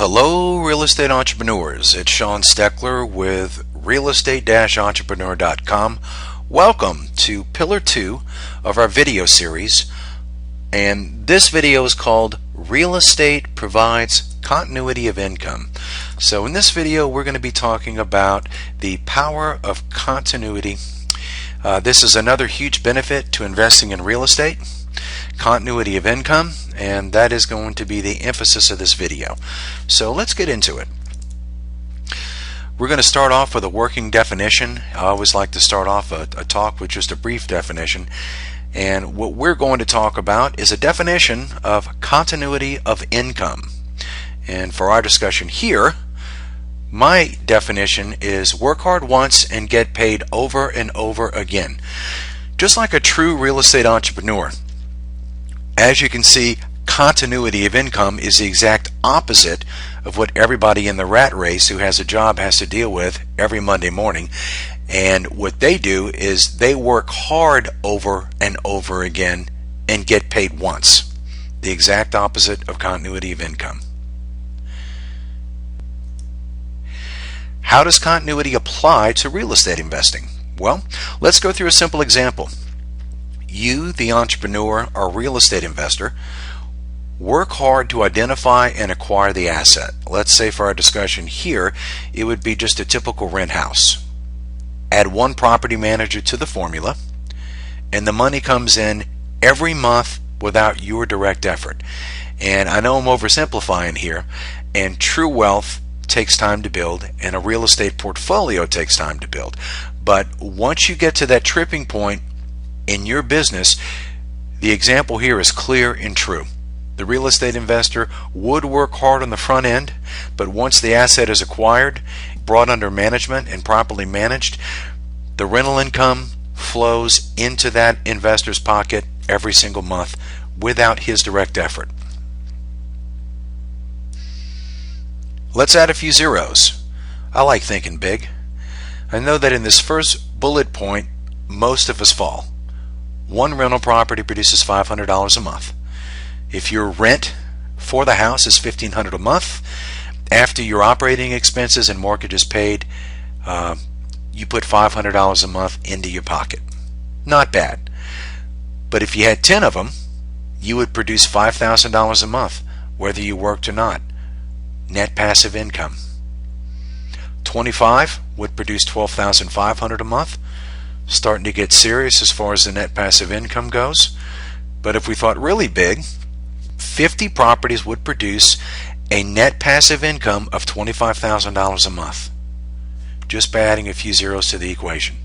Well, hello, real estate entrepreneurs. It's Sean Steckler with realestate-entrepreneur.com. Welcome to Pillar 2 of our video series. And this video is called Real Estate Provides Continuity of Income. So in this video, we're going to be talking about the power of continuity. This is another huge benefit to investing in real estate. Continuity of income, and that is going to be the emphasis of this video. So let's get into it. We're going to start off with a working definition. I always like to start off a talk with just a brief definition, and what we're going to talk about is a definition of continuity of income. And for our discussion here, my definition is work hard once and get paid over and over again. Just like a true real estate entrepreneur, as you can see, continuity of income is the exact opposite of what everybody in the rat race who has a job has to deal with every Monday morning. And what they do is they work hard over and over again and get paid once. The exact opposite of continuity of income. How does continuity apply to real estate investing? Well, let's go through a simple example. You, the entrepreneur or real estate investor, work hard to identify and acquire the asset. Let's say for our discussion here, it would be just a typical rent house. Add one property manager to the formula, and the money comes in every month without your direct effort. And I know I'm oversimplifying here, and true wealth takes time to build, and a real estate portfolio takes time to build. But once you get to that tripping point in your business, the example here is clear and true. The real estate investor would work hard on the front end, but once the asset is acquired, brought under management and properly managed, the rental income flows into that investor's pocket every single month without his direct effort. Let's add a few zeros. I like thinking big. I know that in this first bullet point, most of us fall. One rental property produces $500 a month. If your rent for the house is $1,500 a month, after your operating expenses and mortgage is paid, you put $500 a month into your pocket. Not bad. But if you had 10 of them, you would produce $5,000 a month, whether you worked or not. Net passive income. 25 would produce $12,500 a month. Starting to get serious as far as the net passive income goes. But if we thought really big, 50 properties would produce a net passive income of $25,000 a month, just by adding a few zeros to the equation.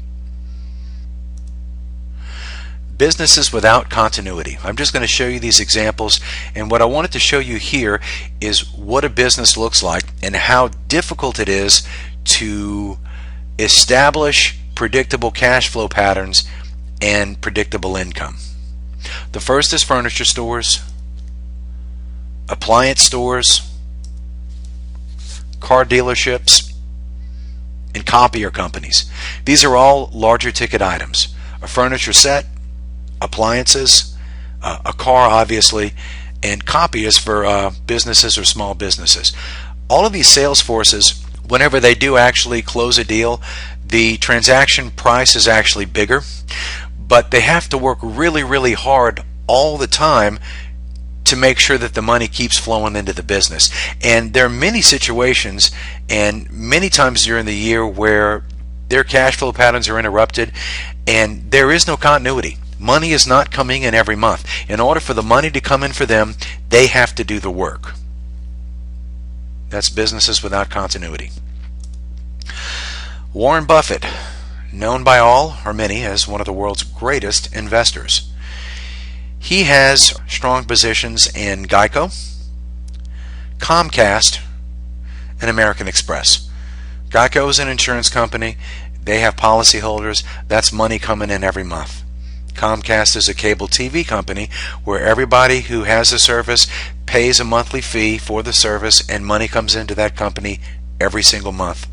Businesses without continuity. I'm just going to show you these examples, and what I wanted to show you here is what a business looks like and how difficult it is to establish predictable cash flow patterns and predictable income. The first is furniture stores, appliance stores, car dealerships, and copier companies. These are all larger ticket items. A furniture set, appliances, a car obviously, and copiers for businesses or small businesses. All of these sales forces, whenever they do actually close a deal, the transaction price is actually bigger, but they have to work really, really hard all the time to make sure that the money keeps flowing into the business. And there are many situations and many times during the year where their cash flow patterns are interrupted and there is no continuity. Money is not coming in every month. In order for the money to come in for them, they have to do the work. That's businesses without continuity. Warren Buffett, known by all or many as one of the world's greatest investors. He has strong positions in Geico, Comcast, and American Express. Geico is an insurance company. They have policyholders. That's money coming in every month. Comcast is a cable TV company where everybody who has a service pays a monthly fee for the service and money comes into that company every single month.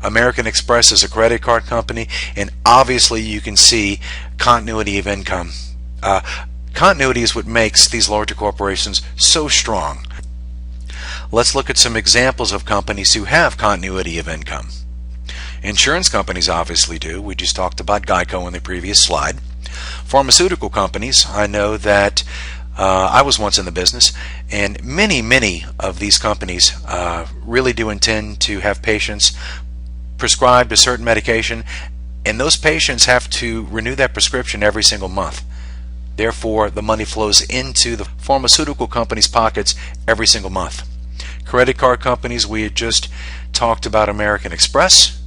American Express is a credit card company, and obviously you can see continuity of income. Continuity is what makes these larger corporations so strong. let's look at some examples of companies who have continuity of income. Insurance companies obviously do. We just talked about Geico in the previous slide. Pharmaceutical companies, I know that I was once in the business, and many of these companies really do intend to have patients prescribed a certain medication, and those patients have to renew that prescription every single month. Therefore, the money flows into the pharmaceutical company's pockets every single month. Credit card companies, we had just talked about American Express.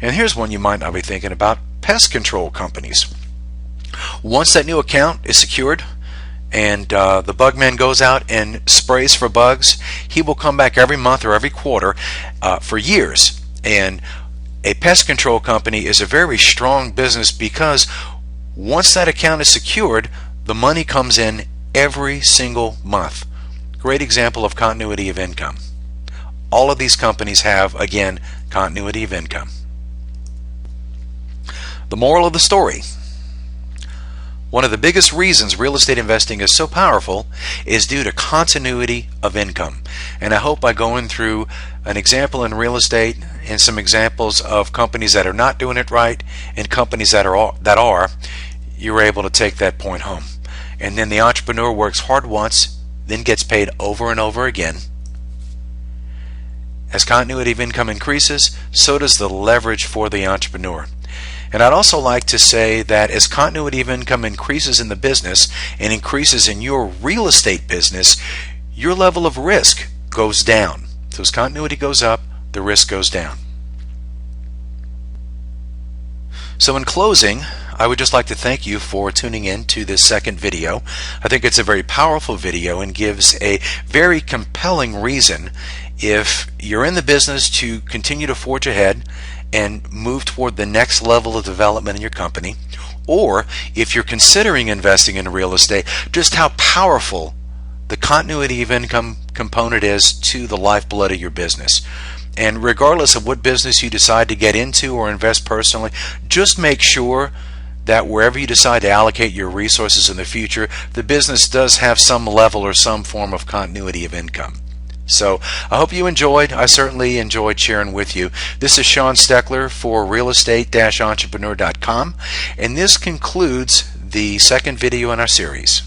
And here's one you might not be thinking about: pest control companies. Once that new account is secured and the bug man goes out and sprays for bugs, he will come back every month or every quarter for years. And a pest control company is a very strong business because once that account is secured, the money comes in every single month. Great example of continuity of income. All of these companies have, again, continuity of income. The moral of the story: one of the biggest reasons real estate investing is so powerful is due to continuity of income. And I hope by going through an example in real estate and some examples of companies that are not doing it right and companies that are, you're able to take that point home. And then the entrepreneur works hard once, then gets paid over and over again. As continuity of income increases, so does the leverage for the entrepreneur. And I'd also like to say that as continuity of income increases in the business and increases in your real estate business, your level of risk goes down. So as continuity goes up, the risk goes down. So in closing, I would just like to thank you for tuning in to this second video. I think it's a very powerful video and gives a very compelling reason, if you're in the business, to continue to forge ahead and move toward the next level of development in your company, or if you're considering investing in real estate, just how powerful the continuity of income component is to the lifeblood of your business. And regardless of what business you decide to get into or invest personally, just make sure that wherever you decide to allocate your resources in the future, the business does have some level or some form of continuity of income. So I hope you enjoyed. I certainly enjoyed sharing with you. This is Sean Steckler for realestate-entrepreneur.com, and this concludes the second video in our series.